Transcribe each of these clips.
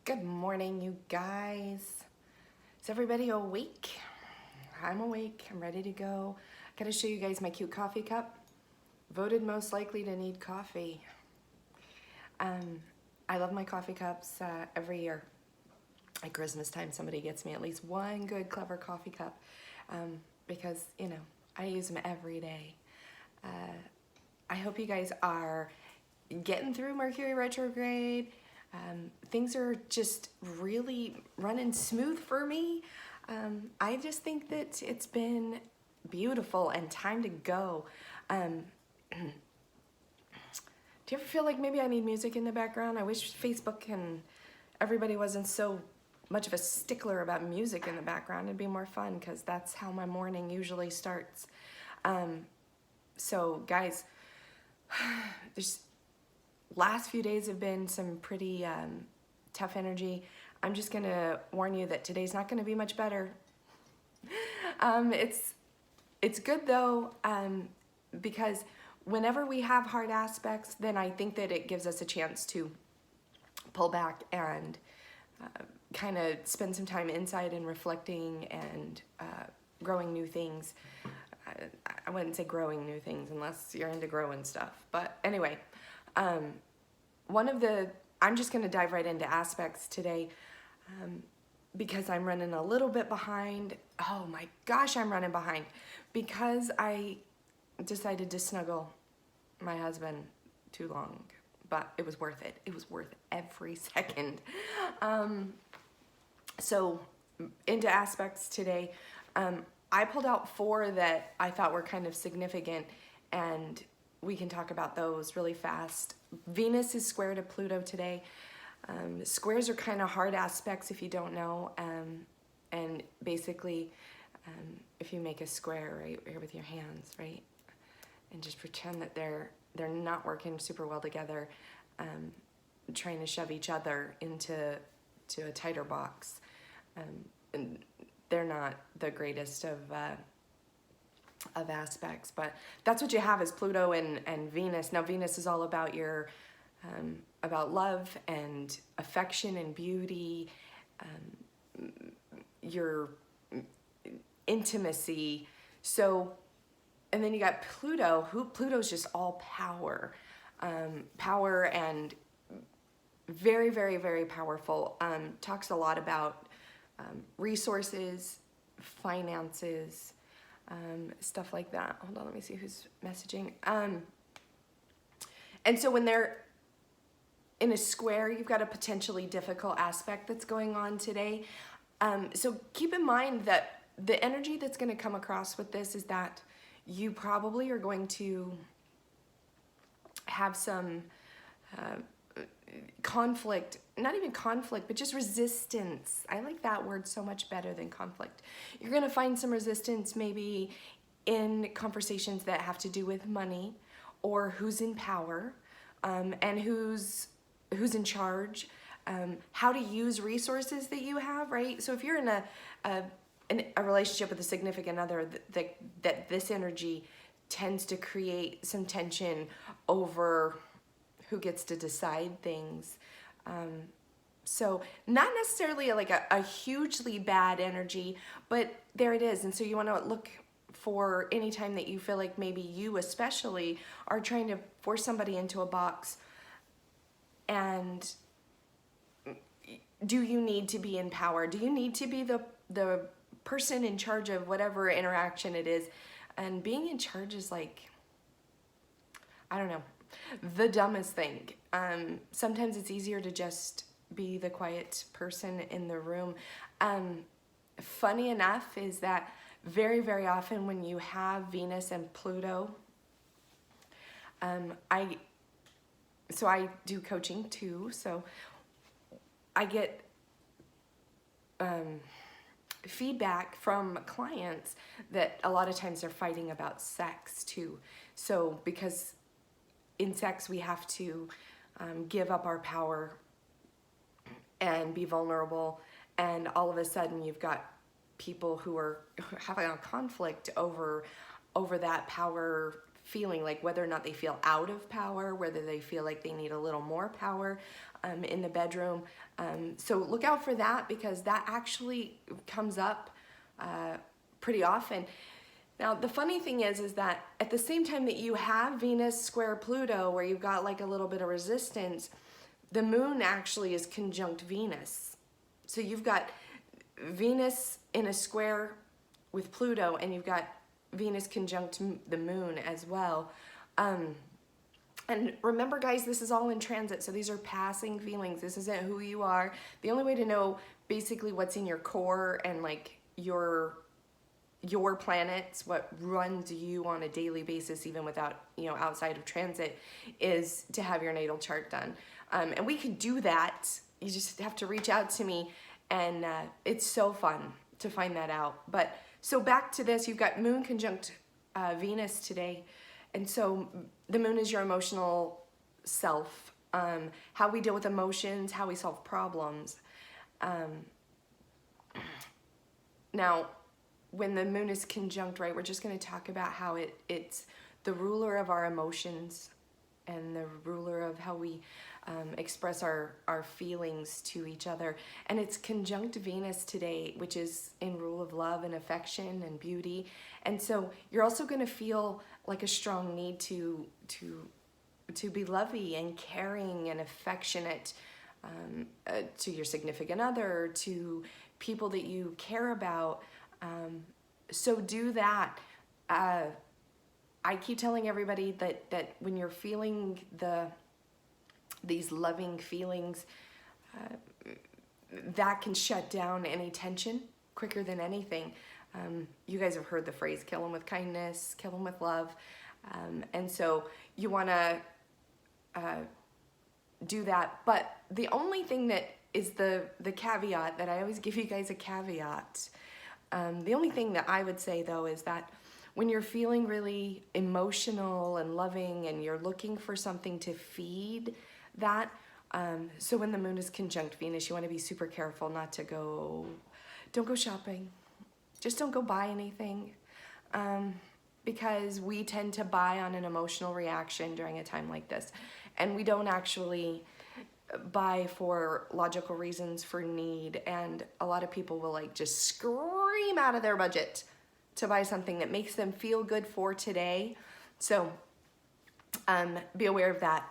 Good morning, you guys. Is everybody awake? I'm awake. I'm ready to go. I gotta show you guys my cute coffee cup. Voted most likely to need coffee. I love my coffee cups every year. At Christmas time, somebody gets me at least one good, clever coffee cup because, I use them every day. I hope you guys are getting through Mercury retrograde. Things are just really running smooth for me. I just think that it's been beautiful and time to go. Do you ever feel like maybe I need music in the background? I wish Facebook and everybody wasn't so much of a stickler about music in the background. It'd be more fun because that's how my morning usually starts. So guys, there's last few days have been some pretty tough energy. I'm just gonna warn you that today's not gonna be much better. It's good though, because whenever we have hard aspects, then I think that it gives us a chance to pull back and kind of spend some time inside and reflecting and growing new things. I wouldn't say growing new things unless you're into growing stuff. But anyway, I'm just going to dive right into aspects today because I'm running a little bit behind. Oh my gosh, I'm running behind because I decided to snuggle my husband too long, but it was worth it. It was worth every second. So into aspects today, I pulled out 4 that I thought were kind of significant, and we can talk about those really fast. Venus is square to Pluto today. Squares are kind of hard aspects if you don't know, and basically if you make a square right here with your hands, right, and just pretend that they're not working super well together, trying to shove each other into a tighter box, and they're not the greatest of aspects, but that's what you have is Pluto and Venus. Now Venus is all about your about love and affection and beauty, your intimacy. So, and then you got Pluto. Pluto's just all power, power and very, very, very powerful. Talks a lot about resources, finances, stuff like that. Hold on, let me see who's messaging. And so when they're in a square, you've got a potentially difficult aspect that's going on today. So keep in mind that the energy that's going to come across with this is that you probably are going to have some conflict, not even conflict, but just resistance. I like that word so much better than conflict. You're going to find some resistance maybe in conversations that have to do with money or who's in power, and who's in charge, how to use resources that you have, right? So if you're in a relationship with a significant other, that this energy tends to create some tension over who gets to decide things. So not necessarily like a hugely bad energy, but there it is. And so you want to look for any time that you feel like maybe you especially are trying to force somebody into a box, and do you need to be in power? Do you need to be the person in charge of whatever interaction it is? And being in charge is like, I don't know, the dumbest thing. Sometimes it's easier to just be the quiet person in the room. Funny enough is that very, very often when you have Venus and Pluto, I do coaching too, so I get feedback from clients that a lot of times they're fighting about sex too. So because in sex we have to give up our power and be vulnerable, and all of a sudden you've got people who are having a conflict over that power feeling, like whether or not they feel out of power, whether they feel like they need a little more power in the bedroom. So look out for that, because that actually comes up pretty often. Now, the funny thing is that at the same time that you have Venus square Pluto, where you've got like a little bit of resistance, the moon actually is conjunct Venus. So you've got Venus in a square with Pluto, and you've got Venus conjunct the moon as well. And remember, guys, this is all in transit, so these are passing feelings. This isn't who you are. The only way to know basically what's in your core and like your planets, what runs you on a daily basis, even without, outside of transit, is to have your natal chart done. And we can do that. You just have to reach out to me, and it's so fun to find that out. But so back to this, you've got moon conjunct Venus today. And so the moon is your emotional self, how we deal with emotions, how we solve problems. Now, when the moon is conjunct, right, we're just going to talk about how it's the ruler of our emotions and the ruler of how we express our feelings to each other. And it's conjunct Venus today, which is in rule of love and affection and beauty. And so you're also going to feel like a strong need to be lovey and caring and affectionate to your significant other, to people that you care about. So do that. I keep telling everybody that when you're feeling these loving feelings, that can shut down any tension quicker than anything. You guys have heard the phrase, kill them with kindness, kill them with love. And so you want to do that. But the only thing that is the caveat, that I always give you guys a caveat, the only thing that I would say, though, is that when you're feeling really emotional and loving and you're looking for something to feed that, so when the moon is conjunct Venus, you want to be super careful not to don't go shopping. Just don't go buy anything, because we tend to buy on an emotional reaction during a time like this. And we don't actually buy for logical reasons, for need. And a lot of people will like just scream out of their budget to buy something that makes them feel good for today. So be aware of that,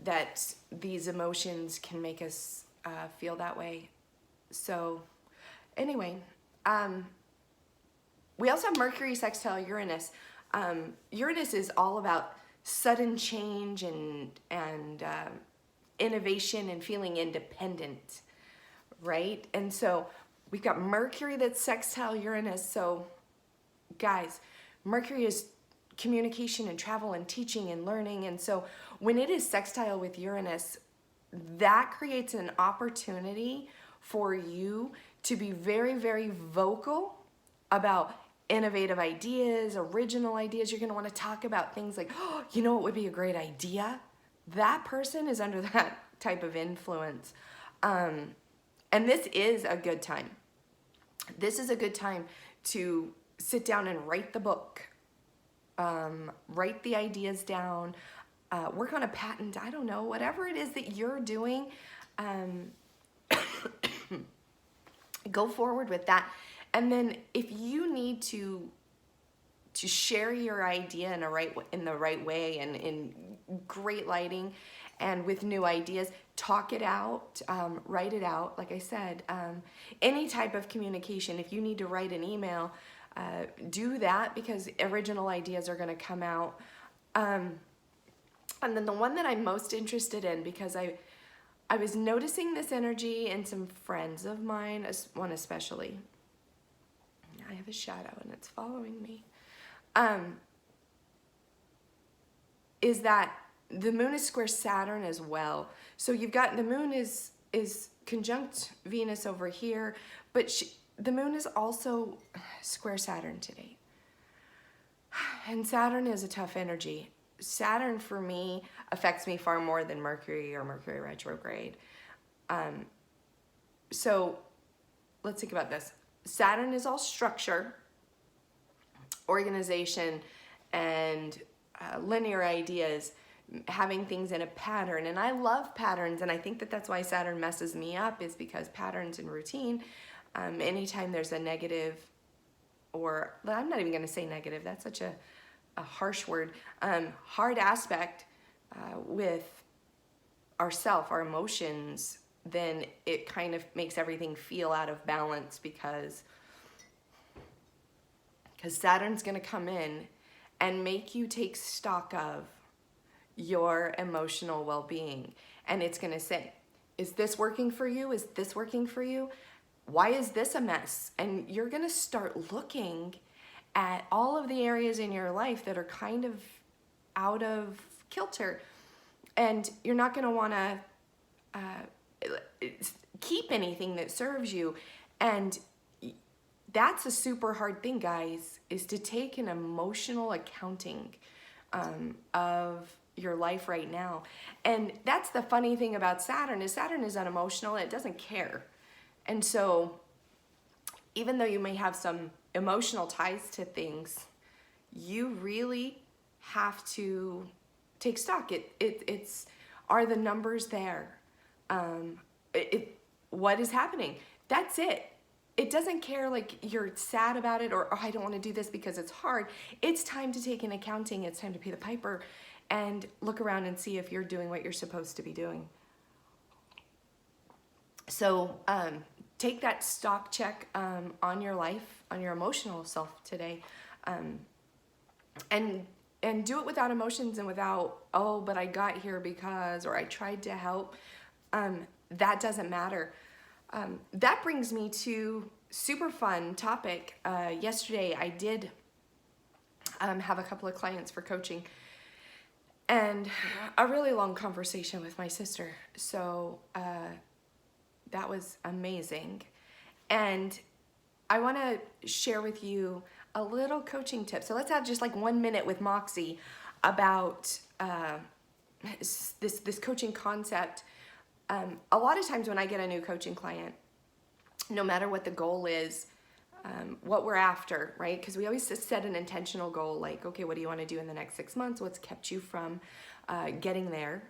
that these emotions can make us feel that way. So anyway, we also have Mercury sextile Uranus. Uranus is all about sudden change and innovation and feeling independent, right? And so we've got Mercury that's sextile Uranus. So guys, Mercury is communication and travel and teaching and learning. And so when it is sextile with Uranus, that creates an opportunity for you to be very, very vocal about innovative ideas, original ideas. You're going to want to talk about things like, oh, you know what would be a great idea? That person is under that type of influence. And this is a good time. This is a good time to sit down and write the book, write the ideas down, work on a patent, I don't know, whatever it is that you're doing, go forward with that. And then if you need to share your idea in the right way and in great lighting and with new ideas, talk it out, write it out. Like I said, any type of communication, if you need to write an email, do that, because original ideas are going to come out. And then the one that I'm most interested in, because I was noticing this energy in some friends of mine, one especially. I have a shadow and it's following me. Is that the moon is square Saturn as well. So you've got the moon is conjunct Venus over here, but the moon is also square Saturn today. And Saturn is a tough energy. Saturn for me affects me far more than Mercury or Mercury retrograde. So let's think about this. Saturn is all structure, organization, and linear ideas, having things in a pattern. And I love patterns, and I think that that's why Saturn messes me up, is because patterns and routine, anytime there's a negative, or I'm not even going to say negative, that's such a harsh word, hard aspect with ourself, our emotions, then it kind of makes everything feel out of balance, because Saturn's going to come in and make you take stock of your emotional well-being. And it's going to say, is this working for you? Is this working for you? Why is this a mess? And you're going to start looking at all of the areas in your life that are kind of out of kilter. And you're not going to want to keep anything that serves you. And that's a super hard thing, guys, is to take an emotional accounting of your life right now. And that's the funny thing about Saturn, is Saturn is unemotional. It doesn't care. And so even though you may have some emotional ties to things, you really have to take stock. It's are the numbers there? What is happening? That's it. It doesn't care like you're sad about it, or, oh, I don't want to do this because it's hard. It's time to take an accounting. It's time to pay the piper and look around and see if you're doing what you're supposed to be doing. So take that stock check on your life, on your emotional self today, and do it without emotions and without, oh, but I got here because, or I tried to help. That doesn't matter. That brings me to super fun topic. Yesterday I did have a couple of clients for coaching, and a really long conversation with my sister. So that was amazing. And I want to share with you a little coaching tip. So let's have just like 1 minute with Moxie about this coaching concept. A lot of times when I get a new coaching client, no matter what the goal is, what we're after, right? Because we always just set an intentional goal, like, okay, what do you want to do in the next 6 months? What's kept you from getting there?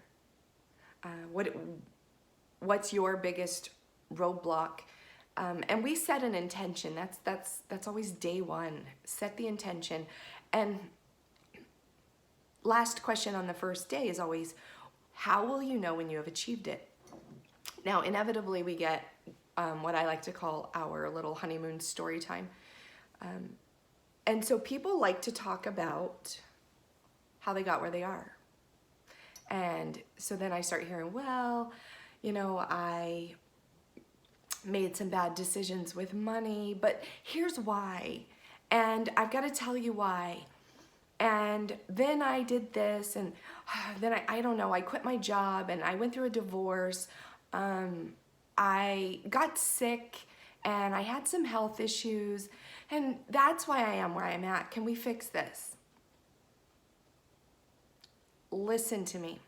What's your biggest roadblock? And we set an intention. That's always day one. Set the intention. And last question on the first day is always, how will you know when you have achieved it? Now, inevitably, we get what I like to call our little honeymoon story time. And so people like to talk about how they got where they are. And so then I start hearing, well, you know, I made some bad decisions with money, but here's why. And I've got to tell you why. And then I did this, and then I don't know, I quit my job, and I went through a divorce. I got sick, and I had some health issues, and that's why I am where I'm at. Can we fix this? Listen to me.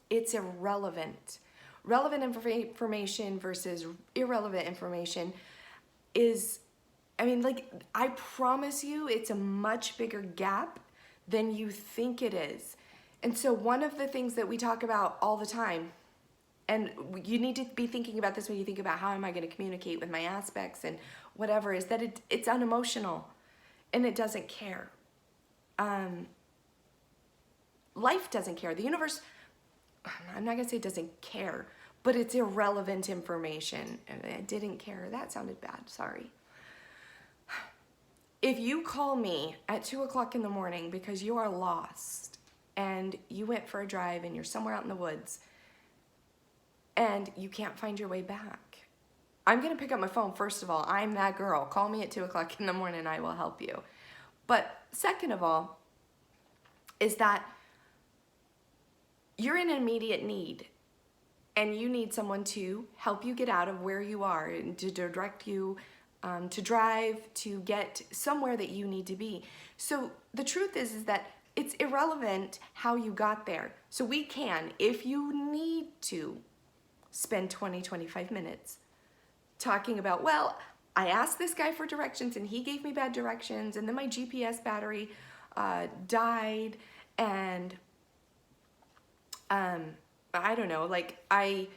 It's irrelevant. Relevant information versus irrelevant information is, I mean, like, I promise you it's a much bigger gap than you think it is. And so one of the things that we talk about all the time, and you need to be thinking about this when you think about how am I going to communicate with my aspects and whatever, is that it's unemotional and it doesn't care. Life doesn't care. The universe, I'm not going to say it doesn't care, but it's irrelevant information. It didn't care. That sounded bad. Sorry. If you call me at 2 o'clock in the morning because you are lost and you went for a drive and you're somewhere out in the woods and you can't find your way back, I'm going to pick up my phone. First of all, I'm that girl. Call me at 2 o'clock in the morning and I will help you. But second of all, is that you're in immediate need and you need someone to help you get out of where you are and to direct you, to drive, to get somewhere that you need to be. So the truth is that it's irrelevant how you got there. So we can, if you need to, spend 20, 25 minutes talking about, well, I asked this guy for directions and he gave me bad directions, and then my GPS battery died, and I don't know, like I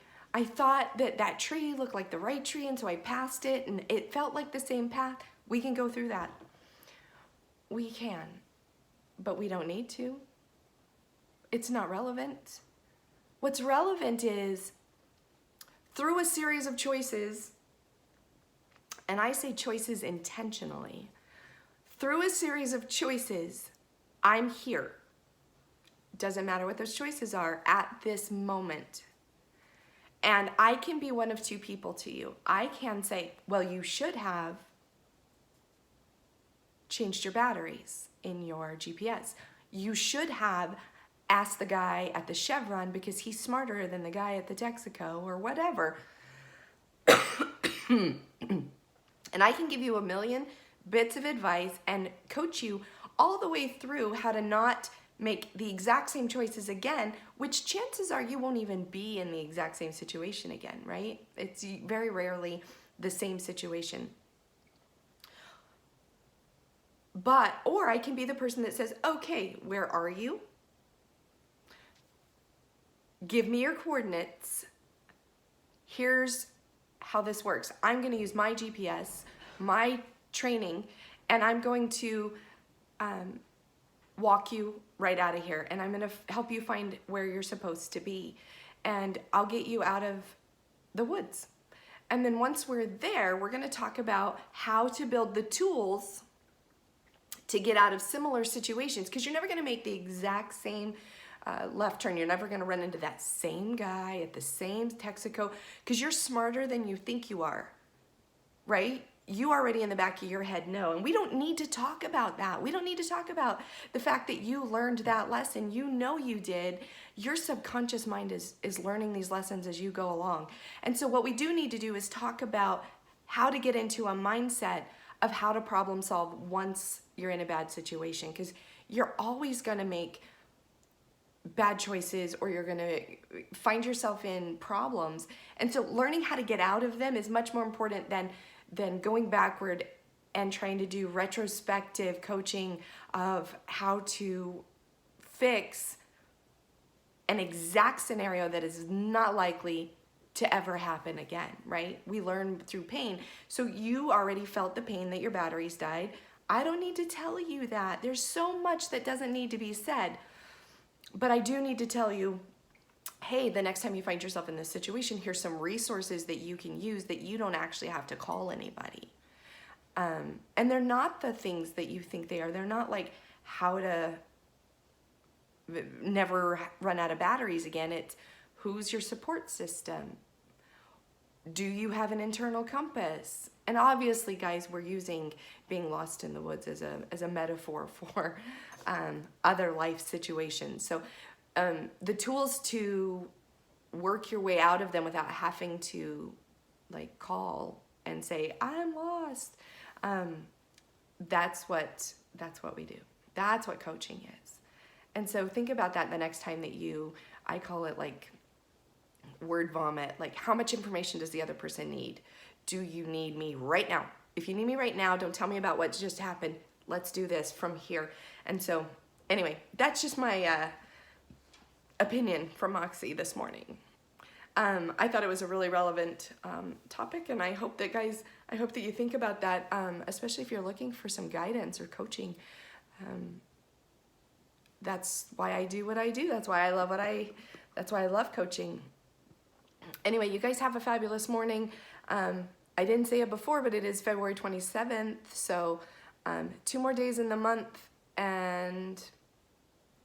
thought that that tree looked like the right tree, and so I passed it and it felt like the same path. We can go through that. We can, but we don't need to. It's not relevant. What's relevant is through a series of choices, and I say choices intentionally, through a series of choices, I'm here. Doesn't matter what those choices are at this moment. And I can be one of two people to you. I can say, well, you should have changed your batteries in your GPS. You should have asked the guy at the Chevron because he's smarter than the guy at the Texaco or whatever. And I can give you a million bits of advice and coach you all the way through how to not make the exact same choices again, which chances are you won't even be in the exact same situation again, right? It's very rarely the same situation. But, or I can be the person that says, okay, where are you? Give me your coordinates. Here's how this works. I'm going to use my GPS, my training, and I'm going to walk you right out of here, and I'm going to help you find where you're supposed to be, and I'll get you out of the woods. And then once we're there, we're going to talk about how to build the tools to get out of similar situations, because you're never going to make the exact same left turn. You're never going to run into that same guy at the same Texaco, because you're smarter than you think you are, right? You already in the back of your head know, and we don't need to talk about that. We don't need to talk about the fact that you learned that lesson. You know you did. Your subconscious mind is learning these lessons as you go along. And so what we do need to do is talk about how to get into a mindset of how to problem solve once you're in a bad situation, because you're always going to make bad choices, or you're going to find yourself in problems. And so learning how to get out of them is much more important than going backward and trying to do retrospective coaching of how to fix an exact scenario that is not likely to ever happen again, right? We learn through pain. So you already felt the pain that your batteries died. I don't need to tell you that. There's so much that doesn't need to be said. But I do need to tell you, hey, the next time you find yourself in this situation, here's some resources that you can use that you don't actually have to call anybody. And they're not the things that you think they are. They're not like how to never run out of batteries again. It's who's your support system? Do you have an internal compass? And obviously, guys, we're using being lost in the woods as a metaphor for other life situations. So the tools to work your way out of them without having to like call and say, I'm lost. That's what we do. That's what coaching is. And so think about that the next time that I call it like word vomit. Like, how much information does the other person need? Do you need me right now? If you need me right now, don't tell me about what just happened. Let's do this from here. And so anyway, that's just my opinion from Moxie this morning. I thought it was a really relevant topic, and I hope that you think about that, especially if you're looking for some guidance or coaching. That's why I do what I do. That's why I love coaching. Anyway, you guys have a fabulous morning. I didn't say it before, but it is February 27th, so 2 more days in the month, and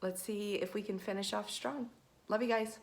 let's see if we can finish off strong. Love you guys.